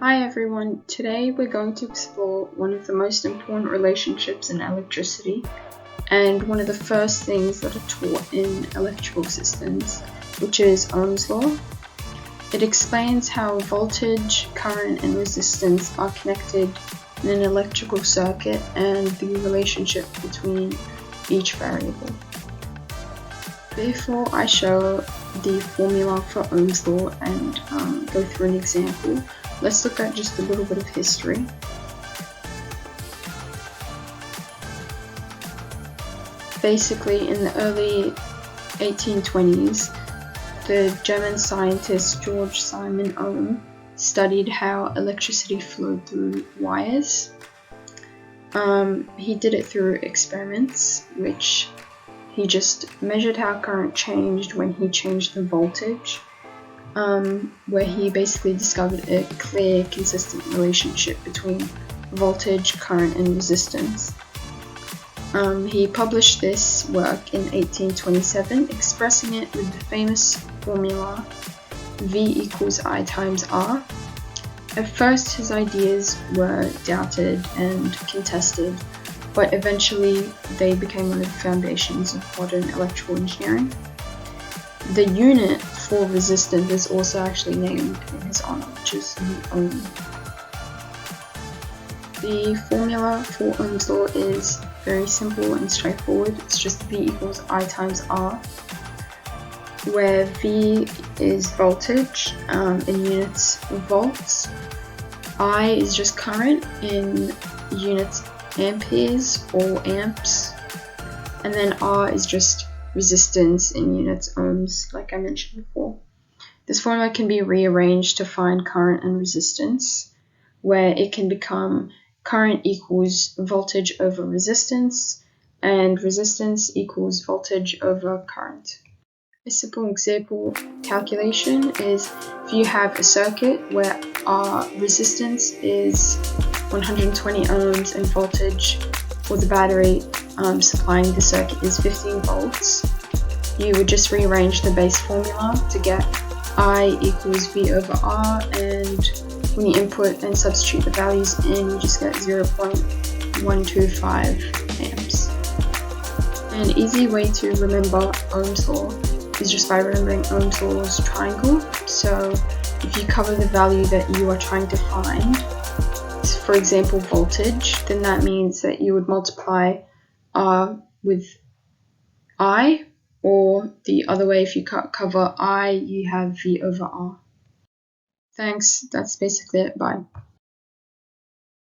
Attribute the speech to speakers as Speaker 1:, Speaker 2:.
Speaker 1: Hi everyone, today we're going to explore one of the most important relationships in electricity and one of the first things that are taught in electrical systems, which is Ohm's law. It explains how voltage, current and resistance are connected in an electrical circuit and the relationship between each variable. Before I show the formula for Ohm's law and go through an example, let's look at just a little bit of history. Basically, in the early 1820s, the German scientist George Simon Ohm studied how electricity flowed through wires. He did it through experiments, which he just measured how current changed when he changed the voltage. Where he basically discovered a clear, consistent relationship between voltage, current, and resistance. He published this work in 1827, expressing it with the famous formula V equals I times R. At first, his ideas were doubted and contested, but eventually they became one of the foundations of modern electrical engineering. The unit for resistance is also actually named in his honor, which is the ohm. The formula for Ohm's law is very simple and straightforward. It's just V equals I times R, where V is voltage in units of volts, I is just current in units amperes or amps, and then R is just resistance in units ohms, like I mentioned before. This formula can be rearranged to find current and resistance, where it can become current equals voltage over resistance, and resistance equals voltage over current. A simple example calculation is if you have a circuit where our resistance is 120 ohms and voltage for the battery supplying the circuit is 15 volts, you would just rearrange the base formula to get I equals V over R, and when you input and substitute the values in, you just get 0.125 amps. An easy way to remember Ohm's law is just by remembering Ohm's law's triangle. So if you cover the value that you are trying to find, for example voltage, then that means that you would multiply R with I, or the other way, if you cover I, you have V over R. Thanks, that's basically it, bye.